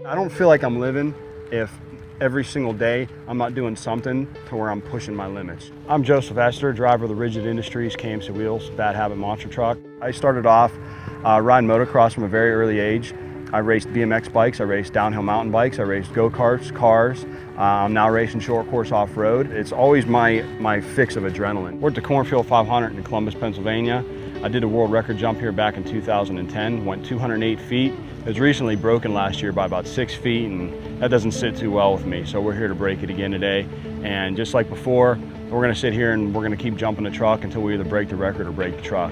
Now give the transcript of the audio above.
I don't feel like I'm living if every single day I'm not doing something to where I'm pushing my limits. I'm Joseph Esther, driver of the Rigid Industries KMC Wheels Bad Habit Monster Truck. I started off riding motocross from a very early age. I raced BMX bikes, I raced downhill mountain bikes, I raced go-karts, cars. I'm now racing short course off-road. It's always my fix of adrenaline. We're at the Cornfield 500 in Columbus, Pennsylvania. I did a world record jump here back in 2010, went 208 feet. It was recently broken last year by about 6 feet, and that doesn't sit too well with me. So we're here to break it again today. And just like before, we're gonna sit here and we're gonna keep jumping the truck until we either break the record or break the truck.